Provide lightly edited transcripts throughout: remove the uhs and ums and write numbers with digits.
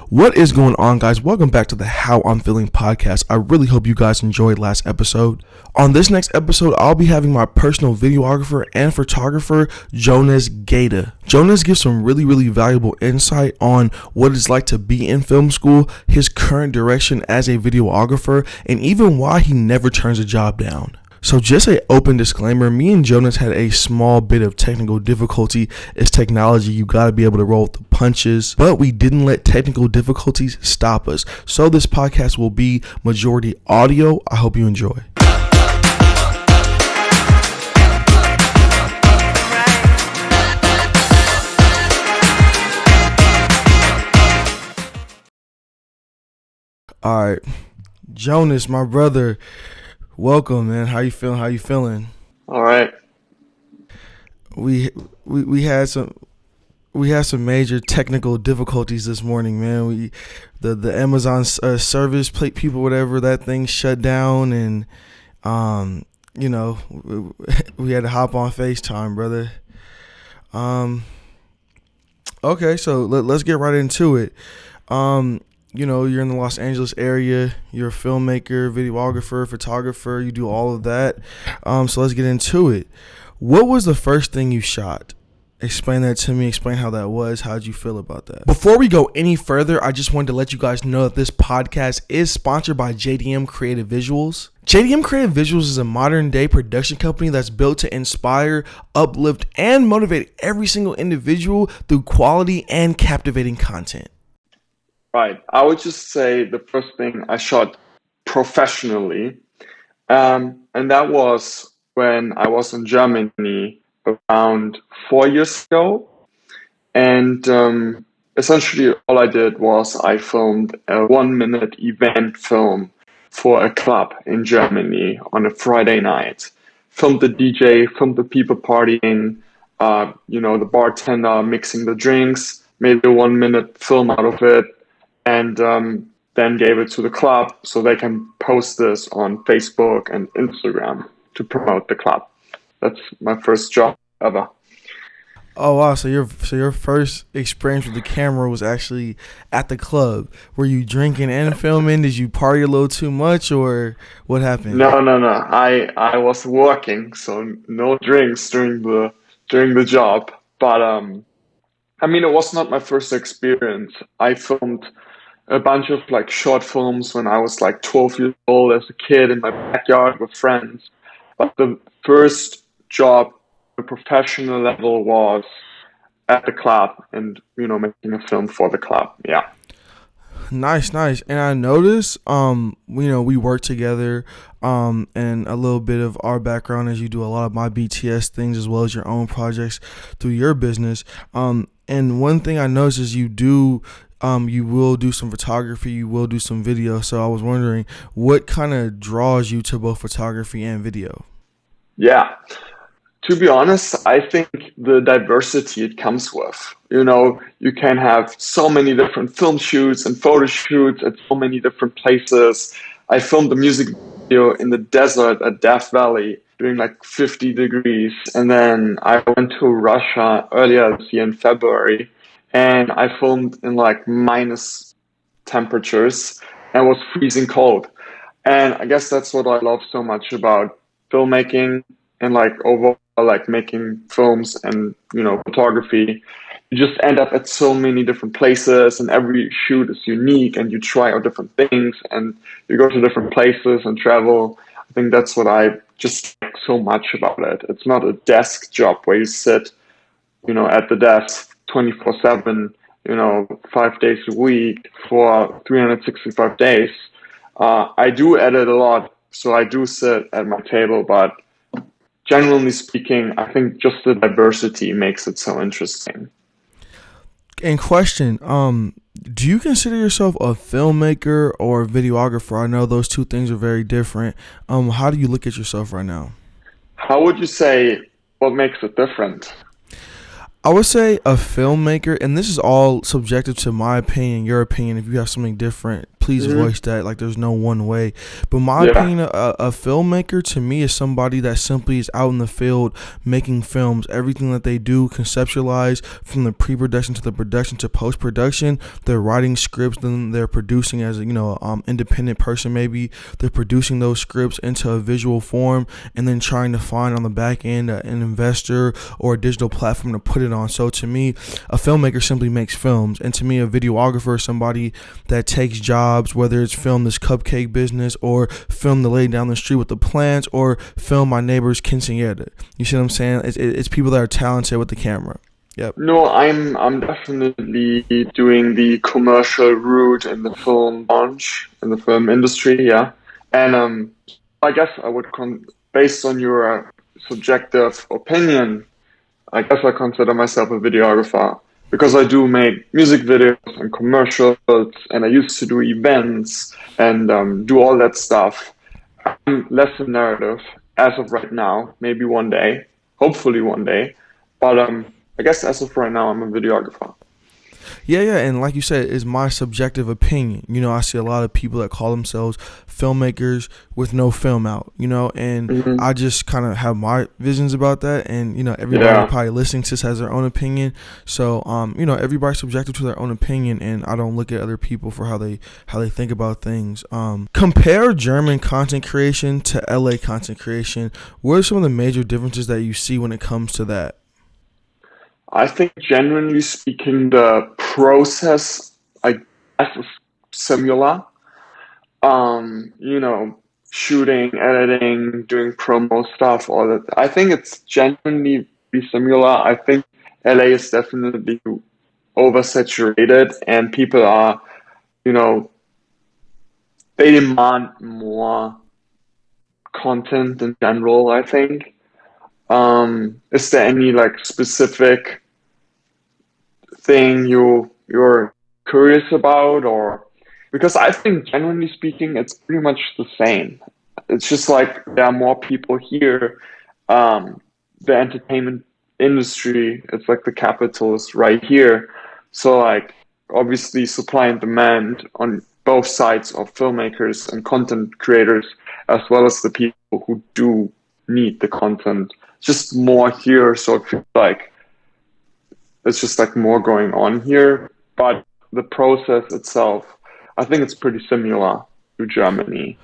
What is going on, guys? Welcome back to the How I'm Feeling podcast. I really hope you guys enjoyed last episode. On this next episode, I'll be having my personal videographer and photographer, Jonas Gaida. Jonas gives some really valuable insight on what it's like to be in film school, his current direction as a videographer, and even why he never turns a job down. So just an open disclaimer, me and Jonas had a small bit of technical difficulty. It's technology, you gotta be able to roll with the punches, but we didn't let technical difficulties stop us. So this podcast will be majority audio. I hope you enjoy. All right, Jonas, my brother, welcome, man. How you feeling? All right. We had some major technical difficulties this morning, man. The Amazon service plate people, whatever, that thing shut down, and we had to hop on FaceTime, brother. Okay, so let's get right into it. You're in the Los Angeles area. You're a filmmaker, videographer, photographer. You do all of that. So let's get into it. What was the first thing you shot? Explain that to me. Explain how that was. How'd you feel about that? Before we go any further, I just wanted to let you guys know that this podcast is sponsored by JDM Creative Visuals. JDM Creative Visuals is a modern day production company that's built to inspire, uplift, and motivate every single individual through quality and captivating content. Right. I would just say the first thing I shot professionally, and that was when I was in Germany around 4 years ago. And essentially all I did was I filmed a 1-minute event film for a club in Germany on a Friday night. Filmed the DJ, filmed the people partying, the bartender mixing the drinks, made a 1-minute film out of it, and then gave it to the club so they can post this on Facebook and Instagram to promote the club. That's my first job ever. Oh wow! So your first experience with the camera was actually at the club. Were you drinking and filming? Did you party a little too much, or what happened? No. I was working, so no drinks during the job. But it was not my first experience. I filmed a bunch of short films when I was 12 years old as a kid in my backyard with friends. But the first job at a professional level was at the club and, making a film for the club. Yeah. Nice. And I noticed, we work together, and a little bit of our background is you do a lot of my BTS things as well as your own projects through your business. And one thing I noticed is you will do some photography, you will do some video. So I was wondering what kind of draws you to both photography and video? Yeah. To be honest, I think the diversity it comes with. You can have so many different film shoots and photo shoots at so many different places. I filmed a music video in the desert at Death Valley during 50 degrees. And then I went to Russia earlier this year in February, and I filmed in minus temperatures and was freezing cold. And I guess that's what I love so much about filmmaking and overall making films and photography. You just end up at so many different places, and every shoot is unique, and you try out different things, and you go to different places and travel. I think that's what I just like so much about it. It's not a desk job where you sit at the desk 24/7, 5 days a week for 365 days. I do edit a lot, so I do sit at my table, but generally speaking, I think just the diversity makes it so interesting. And question, do you consider yourself a filmmaker or a videographer? I know those two things are very different. How do you look at yourself right now? How would you say what makes it different? I would say a filmmaker, and this is all subjective to my opinion, your opinion. If you have something different, please Hmm. voice that. Like, there's no one way. But my Yeah. opinion, a filmmaker to me is somebody that simply is out in the field making films. Everything that they do, conceptualize from the pre-production to the production to post-production. They're writing scripts, then they're producing as a, independent person. Maybe they're producing those scripts into a visual form, and then trying to find on the back end an investor or a digital platform to put it on. So to me, a filmmaker simply makes films, and to me, a videographer is somebody that takes jobs, whether it's film this cupcake business or film the lady down the street with the plants or film my neighbor's quinceañera. You see what I'm saying? It's people that are talented with the camera. Yep. No, I'm definitely doing the commercial route in the film launch in the film industry, yeah. And I guess I would based on your subjective opinion, I guess I consider myself a videographer because I do make music videos and commercials, and I used to do events and do all that stuff. I'm less a narrative as of right now. Maybe one day, hopefully one day, but I guess as of right now, I'm a videographer. Yeah, and like you said, it's my subjective opinion. I see a lot of people that call themselves filmmakers with no film out, and Hmm. I just kind of have my visions about that. And, everybody Yeah. probably listening to this has their own opinion. So, everybody's subjective to their own opinion, and I don't look at other people for how they think about things. Compare German content creation to LA content creation. What are some of the major differences that you see when it comes to that? I think genuinely speaking, the process, I guess, is similar. You know, shooting, editing, doing promo stuff, all that. I think it's genuinely pretty similar. I think LA is definitely oversaturated, and people are, you know, they demand more content in general, I think. Is there any like specific thing you're curious about, or because I think generally speaking it's pretty much the same. It's just like there are more people here. The entertainment industry, it's like the capital is right here. So like obviously supply and demand on both sides of filmmakers and content creators, as well as the people who do need the content. Just more here, so it feels like it's just like more going on here, but the process itself, I think it's pretty similar to Germany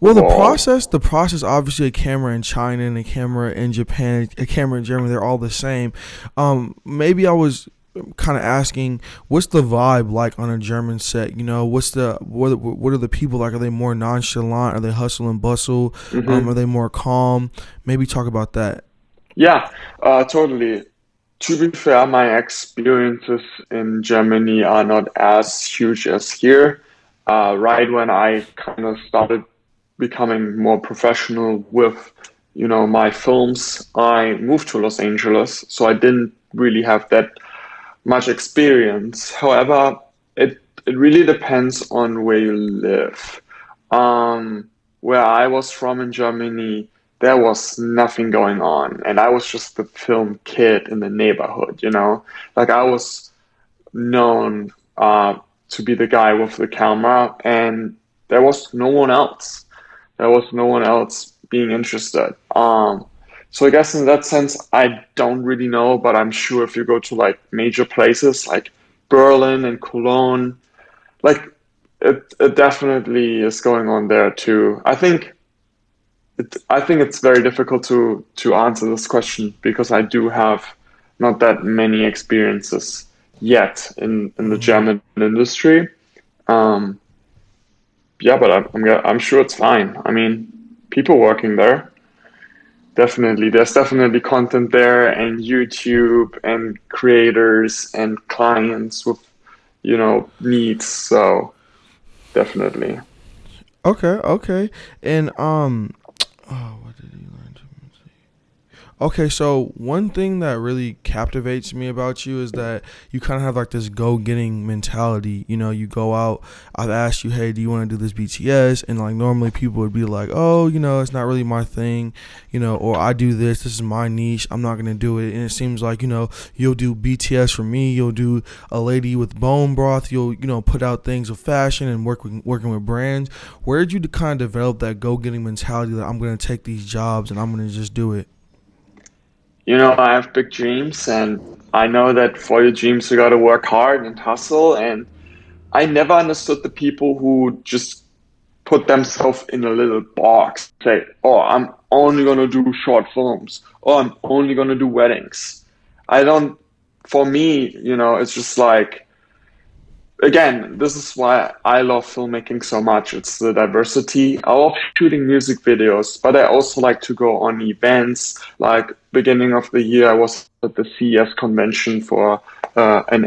Well, overall. the process, obviously, a camera in China and a camera in Japan, a camera in Germany, they're all the same. Maybe I was kind of asking, what's the vibe like on a German set? What are the people like? Are they more nonchalant? Are they hustle and bustle? Are Hmm. they more calm? Maybe talk about that. Yeah, totally. To be fair, my experiences in Germany are not as huge as here. Right when I kind of started becoming more professional with, my films, I moved to Los Angeles, so I didn't really have that much experience. However, it really depends on where you live. Where I was from in Germany, there was nothing going on, and I was just the film kid in the neighborhood. Like I was known to be the guy with the camera, and there was no one else. There was no one else being interested. So I guess in that sense, I don't really know, but I'm sure if you go to like major places like Berlin and Cologne, like it definitely is going on there too. I think it's very difficult to answer this question because I do have not that many experiences yet in the Mm. German industry. Um, yeah, but I'm sure it's fine. I mean, people working there. Definitely. There's definitely content there and YouTube and creators and clients with, needs. So definitely. Okay. And oh, what did you learn? Okay, so one thing that really captivates me about you is that you kind of have like this go-getting mentality. You know, you go out. I've asked you, hey, do you want to do this BTS? And like normally people would be like, oh, you know, it's not really my thing. You know, or I do this. This is my niche. I'm not gonna do it. And it seems like, you know, you'll do BTS for me. You'll do a lady with bone broth. You'll, you know, put out things of fashion and working with brands. Where did you kind of develop that go-getting mentality that I'm gonna take these jobs and I'm gonna just do it? You know, I have big dreams, and I know that for your dreams, you got to work hard and hustle. And I never understood the people who just put themselves in a little box, say, oh, I'm only going to do short films, or I'm only going to do weddings. I don't, for me, you know, it's just like, again, this is why I love filmmaking so much. It's the diversity. I love shooting music videos, but I also like to go on events. Like beginning of the year, I was at the CES convention for an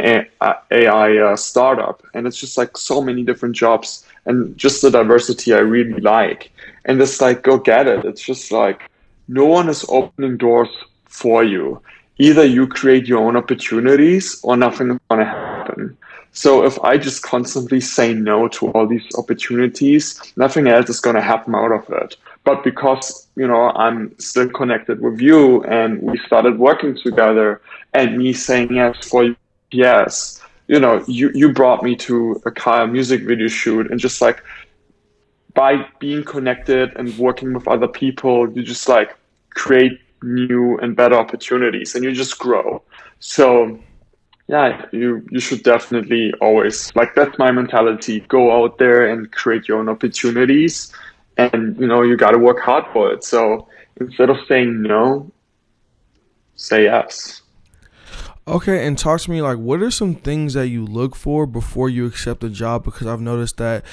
AI startup, and it's just like so many different jobs and just the diversity I really like. And it's like, go get it. It's just like no one is opening doors for you. Either you create your own opportunities or nothing is going to happen. So if I just constantly say no to all these opportunities, nothing else is going to happen out of it. But because, you know, I'm still connected with you and we started working together and me saying yes for you, yes, you know, you brought me to a Kyle music video shoot, and just like by being connected and working with other people, you just like create new and better opportunities and you just grow. So yeah, you should definitely always, like, that's my mentality. Go out there and create your own opportunities, and you know you got to work hard for it. So instead of saying no, say yes. Okay, and talk to me like what are some things that you look for before you accept a job? Because I've noticed that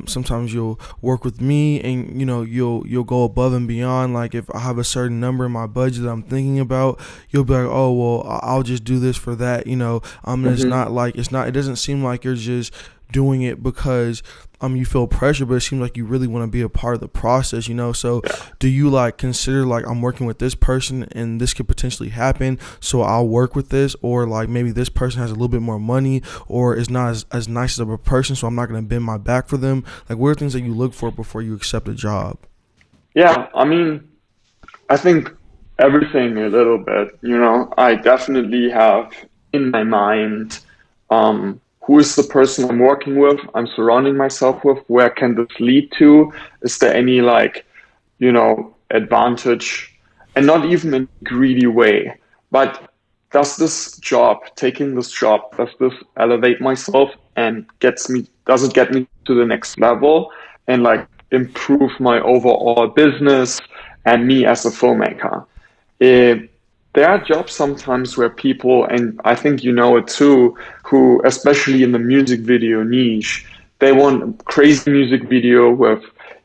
sometimes you'll work with me and you'll go above and beyond. Like if I have a certain number in my budget that I'm thinking about, you'll be like, oh well, I'll just do this for that. It's Hmm. not like it's not. It doesn't seem like you're just doing it because you feel pressure, but it seems like you really want to be a part of the process, so Yeah. do you like consider like I'm working with this person and this could potentially happen, so I'll work with this, or like maybe this person has a little bit more money or is not as nice of a person, so I'm not going to bend my back for them? Like what are things that you look for before you accept a job? Yeah, I mean, I think everything a little bit, you know. I definitely have in my mind who is the person I'm working with, I'm surrounding myself with, where can this lead to? Is there any like, you know, advantage, and not even in a greedy way, but taking this job, does this elevate myself and does it get me to the next level and like improve my overall business and me as a filmmaker? Eh, there are jobs sometimes where people, and I think you know it too, who, especially in the music video niche, they want a crazy music video with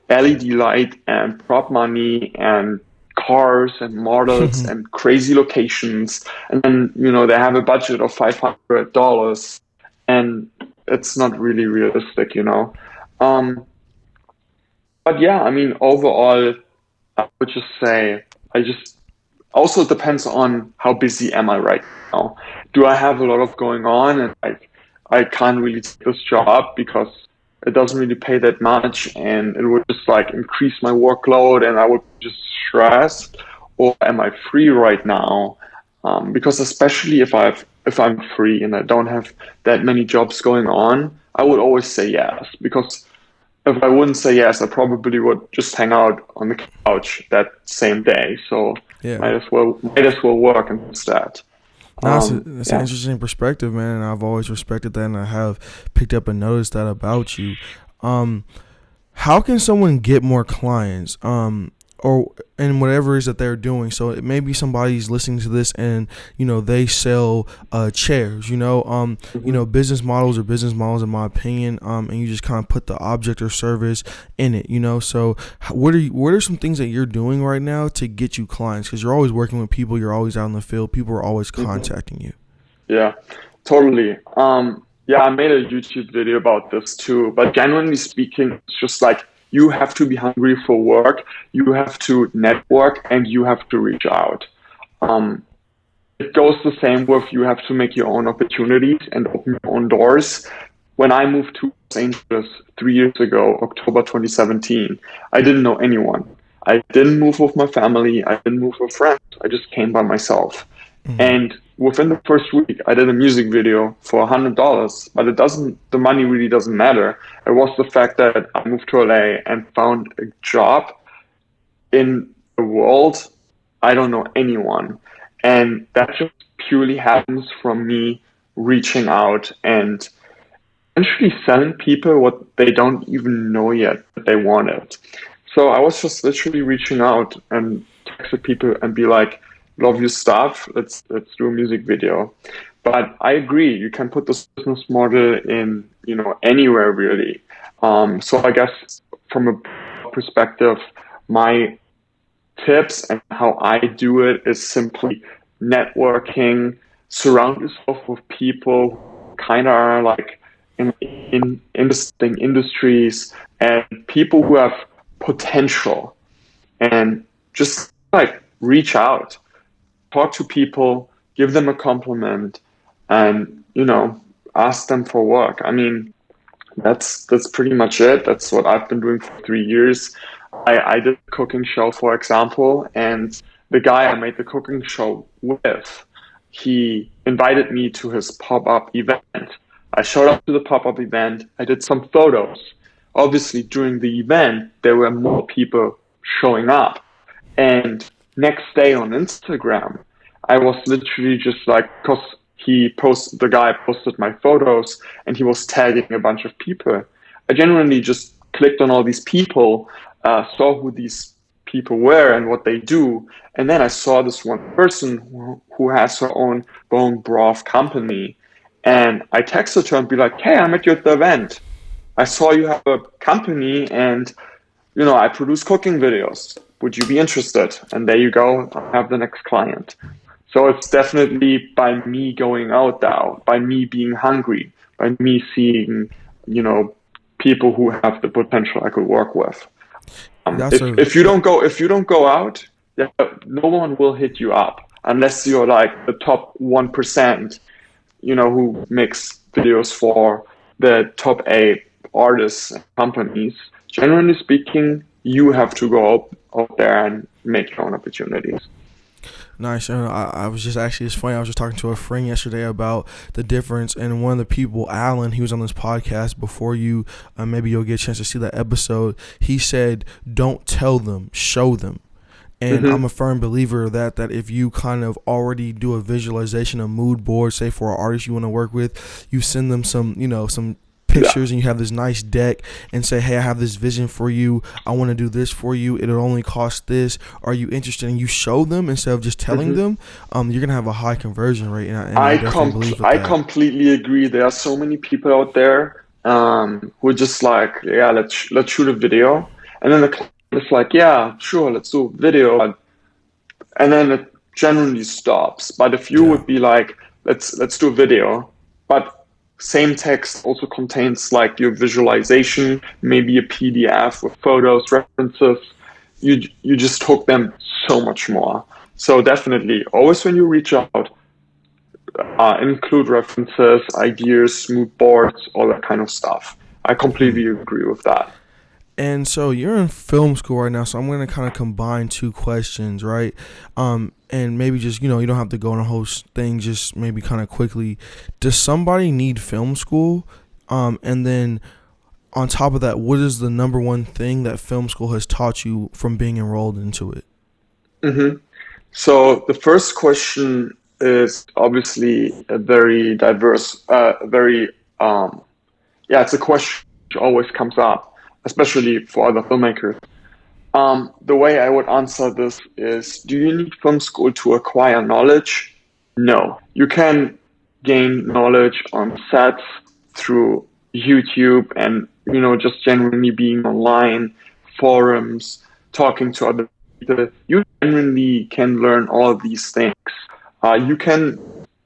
LED light and prop money and cars and models and crazy locations. And then, you know, they have a budget of $500 and it's not really realistic, you know. Um, but yeah, I mean, overall, I would just say, I just also depends on how busy am I right now. Do I have a lot of going on and I can't really take this job because it doesn't really pay that much and it would just like increase my workload and I would just stress, or am I free right now? Because especially if I'm free and I don't have that many jobs going on, I would always say yes, because if I wouldn't say yes, I probably would just hang out on the couch that same day. So Yeah. might as well work instead. No, it's an Yeah. interesting perspective, man, and I've always respected that, and I have picked up and noticed that about you. Um, how can someone get more clients? Or in whatever it is that they're doing. So it may be somebody's listening to this and they sell chairs. Hmm. Business models are business models in my opinion. And you just kind of put the object or service in it. So what are some things that you're doing right now to get you clients? Because you're always working with people. You're always out in the field. People are always Hmm. contacting you. Yeah, totally. Yeah, I made a YouTube video about this too, but genuinely speaking, it's just like You have to be hungry for work, you have to network, and you have to reach out. Um, it goes the same with you have to make your own opportunities and open your own doors. When I moved to Los Angeles 3 years ago, October 2017, I didn't know anyone. I didn't move with my family. I didn't move with friends. I just came by myself. Mm-hmm. And within the first week, I did a music video for $100, but the money really doesn't matter. It was the fact that I moved to LA and found a job in the world. I don't know anyone. And that just purely happens from me reaching out and essentially selling people what they don't even know yet that they wanted. So I was just literally reaching out and texting people and be like, "Love your stuff. Let's do a music video." But I agree, you can put this business model in anywhere really. So I guess from a perspective, my tips and how I do it is simply networking, surround yourself with people who kind of are like in interesting industries and people who have potential, and just like reach out, talk to people, give them a compliment, and ask them for work. I mean, that's pretty much it. That's what I've been doing for 3 years. I did a cooking show, for example, and the guy I made the cooking show with, he invited me to his pop-up event. I showed up to the pop-up event. I did some photos. Obviously, during the event, there were more people showing up. And next day on Instagram, I was literally just like, because the guy posted my photos and he was tagging a bunch of people. I genuinely just clicked on all these people, saw who these people were and what they do. And then I saw this one person who has her own bone broth company. And I texted her and be like, "Hey, I met you at the event. I saw you have a company and I produce cooking videos. Would you be interested?" And there you go. I have the next client. So it's definitely by me going out now, by me being hungry, by me seeing, people who have the potential I could work with. That's If you don't go out, yeah, no one will hit you up unless you're like the top 1%, who makes videos for the top 8 artists and companies. Generally speaking, you have to go out there and make your own opportunities. nice. And I was just actually, it's funny. I was just talking to a friend yesterday about the difference. And one of the people, Alan, he was on this podcast before you. Maybe you'll get a chance to see that episode. He said, "Don't tell them, show them." And I'm a firm believer that if you kind of already do a visualization, a mood board, say for an artist you want to work with, you send them some pictures and you have this nice deck and say, "Hey, I have this vision for you. I want to do this for you. It'll only cost this. Are you interested?" And you show them instead of just telling them, you're going to have a high conversion rate. And I definitely believe with I that. completely agree. There are so many people out there who are just like, "Yeah, let's shoot a video," and then the client is like, "Yeah, sure, let's do a video," and then it generally stops. But if you would be like, let's do a video, but same text also contains like your visualization, maybe a PDF with photos, references, you just hook them so much more. So definitely, always when you reach out, include references, ideas, mood boards, all that kind of stuff. I completely agree with that. And so you're in film school right now, so I'm going to kind of combine two questions, right? And maybe just, you don't have to go on a whole thing, just maybe kind of quickly. Does somebody need film school? And then on top of that, what is the number one thing that film school has taught you from being enrolled into it? So the first question is obviously a very diverse, it's a question which always comes up, especially for other filmmakers. The way I would answer this is, do you need film school to acquire knowledge? No. You can gain knowledge on sets through YouTube and, just generally being online, forums, talking to other people. You genuinely can learn all of these things. You can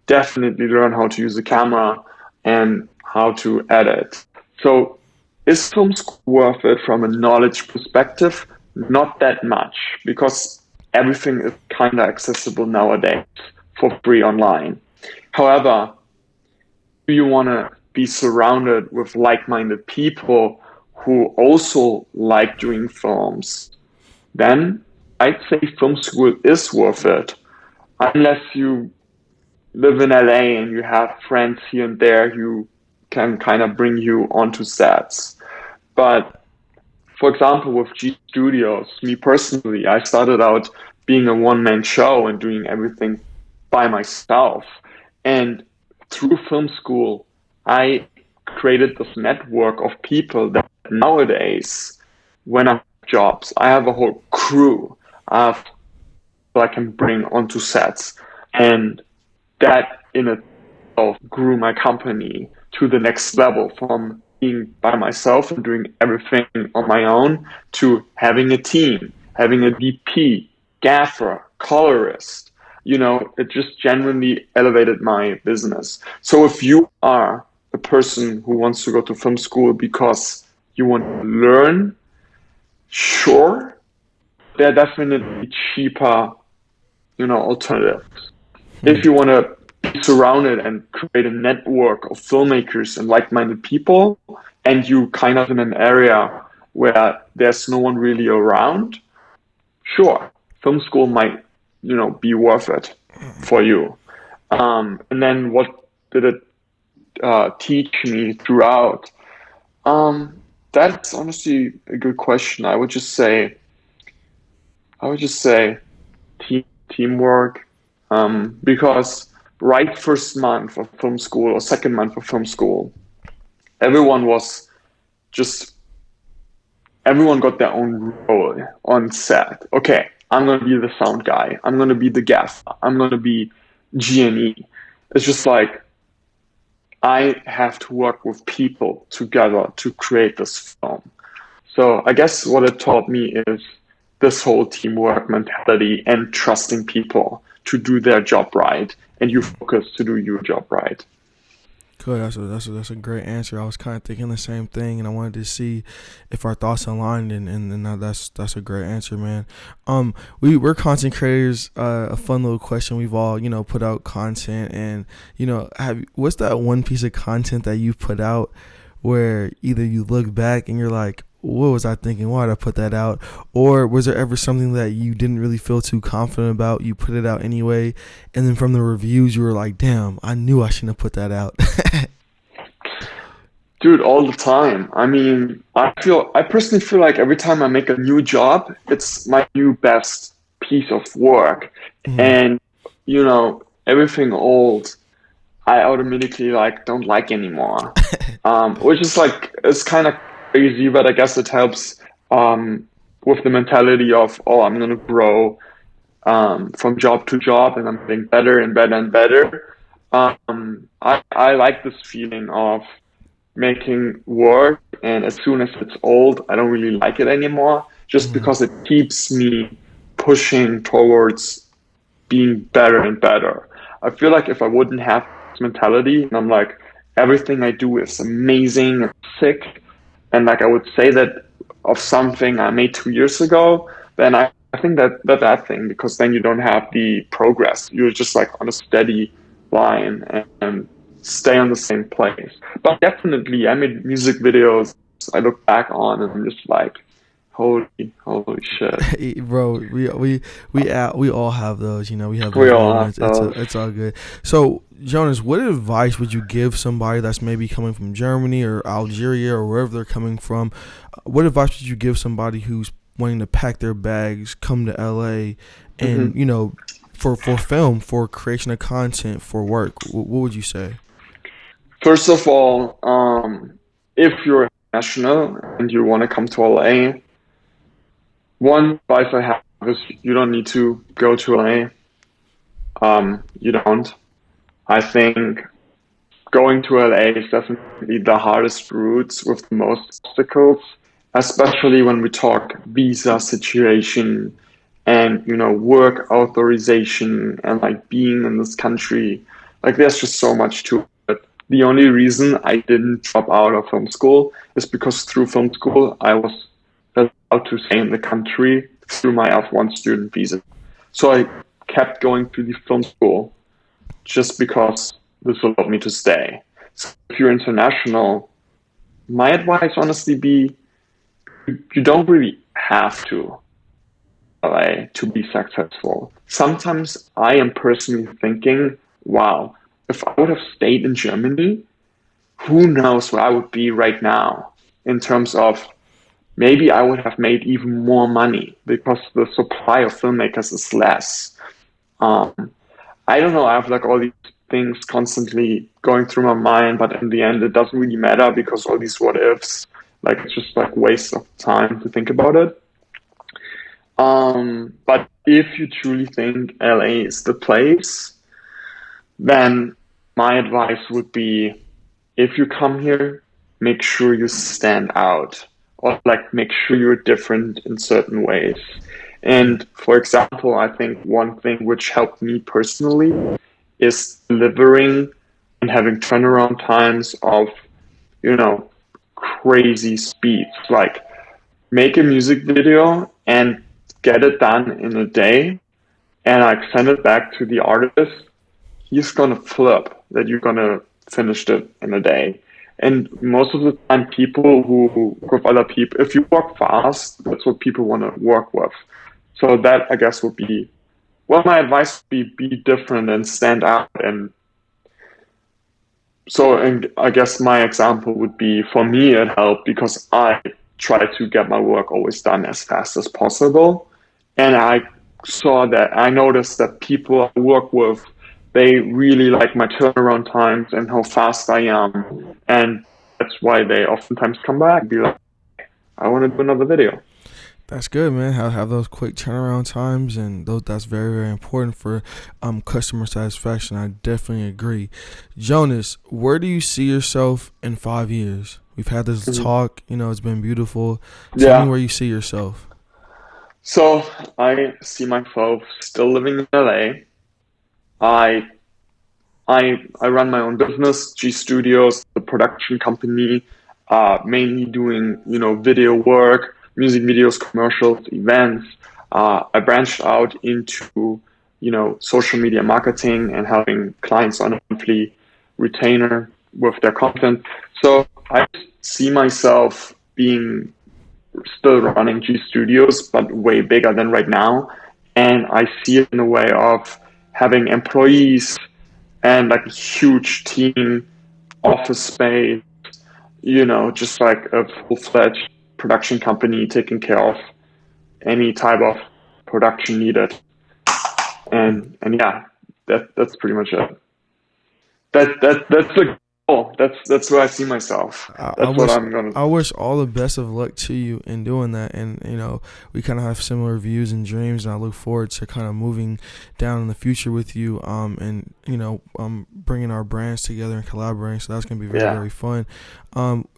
definitely learn how to use a camera and how to edit. So Is film school worth it from a knowledge perspective? Not that much, because everything is kind of accessible nowadays for free online. However, do you want to be surrounded with like-minded people who also like doing films? Then I'd say film school is worth it, unless you live in LA and you have friends here and there who can kind of bring you onto sets. But for example, with G Studios, me personally, I started out being a one-man show and doing everything by myself. And through film school, I created this network of people that nowadays, when I have jobs, I have a whole crew of that I can bring onto sets. And that in itself grew my company to the next level, from being by myself and doing everything on my own to having a team, having a DP, gaffer, colorist. It just genuinely elevated my business. So if you are a person who wants to go to film school because you want to learn, sure, they're definitely cheaper, alternatives. If you want to be surrounded and create a network of filmmakers and like-minded people, and you kind of in an area where there's no one really around, sure, film school might, be worth it for you. And then what did it teach me throughout? That's honestly a good question. I would just say teamwork, because right first month of film school or second month of film school, everyone was just everyone got their own role on set. Okay, I'm gonna be the sound guy. I'm gonna be the gaffer. I'm gonna be G&E. It's just like I have to work with people together to create this film. So I guess what it taught me is this whole teamwork mentality and trusting people to do their job right, and you focus to do your job right. Good. That's a great answer. I was kind of thinking the same thing, and I wanted to see if our thoughts aligned, and that's a great answer, man. We're content creators. A fun little question. We've all put out content, and what's that one piece of content that you put out where either you look back and you're like, what was I thinking? Why did I put that out? Or was there ever something that you didn't really feel too confident about? You put it out anyway, and then from the reviews, you were like, damn, I knew I shouldn't have put that out. Dude, all the time. I mean, I personally feel like every time I make a new job, it's my new best piece of work. Mhm. And, everything old, I automatically don't like anymore. Which is it's kind of crazy, but I guess it helps with the mentality of, oh, I'm gonna grow from job to job, and I'm getting better and better and better. I like this feeling of making work, and as soon as it's old, I don't really like it anymore, just Mhm. because it keeps me pushing towards being better and better. I feel like if I wouldn't have this mentality, and I'm like, everything I do is amazing and sick, and I would say that of something I made 2 years ago, then I think that bad thing, because then you don't have the progress. You're just on a steady line and stay on the same place. But definitely, I made music videos I look back on and I'm just like, holy shit. Bro, we all have those. We have We those all have moments. those. It's all good. So, Jonas, what advice would you give somebody that's maybe coming from Germany or Algeria or wherever they're coming from? What advice would you give somebody who's wanting to pack their bags, come to LA, and hmm for film, for creation of content, for work? What would you say? First of all, if you're national and you want to come to LA, one advice I have is you don't need to go to LA. You don't. I think going to LA is definitely the hardest route with the most obstacles, especially when we talk visa situation and work authorization and being in this country. There's just so much to it. The only reason I didn't drop out of film school is because through film school, I was allowed to stay in the country through my F1 student visa. So I kept going to the film school just because this allowed me to stay. So if you're international, my advice honestly be you don't really have to LA to be successful. Sometimes I am personally thinking, wow, if I would have stayed in Germany, who knows where I would be right now in terms of maybe I would have made even more money because the supply of filmmakers is less. Um, I don't know. I have like all these things constantly going through my mind, but in the end, it doesn't really matter because all these what ifs, like it's just like waste of time to think about it. But if you truly think LA is the place, then my advice would be if you come here, make sure you stand out or like make sure you're different in certain ways. And for example, I think one thing which helped me personally is delivering and having turnaround times of, you know, crazy speeds. Like make a music video and get it done in a day and like send it back to the artist, he's gonna flip that you're gonna finish it in a day. And most of the time, people who with other people, if you work fast, that's what people want to work with. So that I guess would be well, my advice would be different and stand out. And so, and I guess my example would be for me, it helped because I try to get my work always done as fast as possible. And I noticed that people I work with, they really like my turnaround times and how fast I am. And that's why they oftentimes come back and be like, I want to do another video. That's good, man. Have those quick turnaround times, and that's very, very important for customer satisfaction. I definitely agree. Jonas, where do you see yourself in 5 years? We've had this talk. It's been beautiful. Tell me Yeah. where you see yourself. So I see myself still living in LA. I I run my own business, G Studios, the production company, mainly doing video work, music videos, commercials, events. I branched out into social media marketing and helping clients on a monthly retainer with their content. So I see myself being still running G Studios, but way bigger than right now. And I see it in a way of having employees and like a huge team, office space, just like a full-fledged production company taking care of any type of production needed. And yeah, that's pretty much it. That's the goal. That's where I see myself. I That's what wish I'm gonna. I wish all the best of luck to you in doing that, and we kind of have similar views and dreams, and I look forward to kind of moving down in the future with you, and bringing our brands together and collaborating. So that's gonna be very, Yeah. very fun.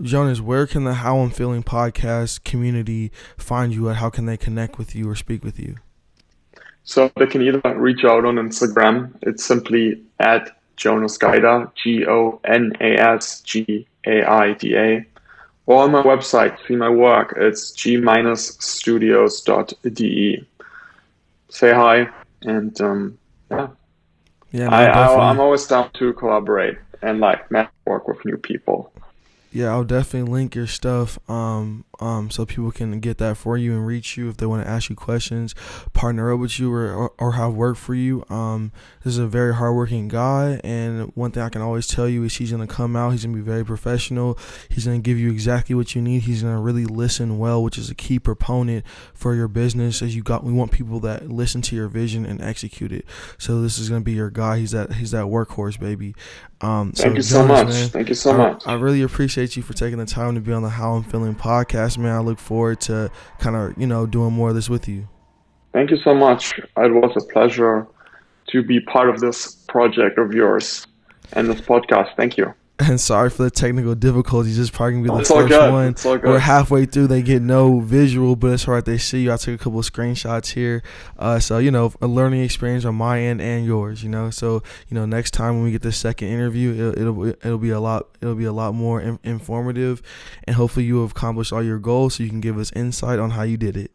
Jonas, where can the How I'm Feeling podcast community find you at? How can they connect with you or speak with you? So they can either reach out on Instagram. It's simply at Jonas Gaida, JONASGAIDA. Or on my website, see my work. It's g-studios.de. Say hi, and yeah, Yeah, no, I'm definitely. always down to collaborate and like network with new people. Yeah, I'll definitely link your stuff so people can get that for you and reach you if they want to ask you questions, partner up with you, or have work for you. This is a very hardworking guy, and one thing I can always tell you is he's going to come out, he's going to be very professional, he's going to give you exactly what you need, he's going to really listen well, which is a key proponent for your business. We want people that listen to your vision and execute it. So this is going to be your guy. He's that workhorse, baby. Thank So you so Jonas, much. man, Thank you so much. I really appreciate you for taking the time to be on the How I'm Feeling podcast, man. I look forward to kind of, doing more of this with you. Thank you so much. It was a pleasure to be part of this project of yours and this podcast. Thank you. And sorry for the technical difficulties. This is probably gonna be the It's all first good. one. It's all good. We're halfway through. They get no visual, but it's alright. They see you. I took a couple of screenshots here. So a learning experience on my end and yours. So next time when we get the second interview, it'll be a lot more informative, and hopefully you have accomplished all your goals, so you can give us insight on how you did it.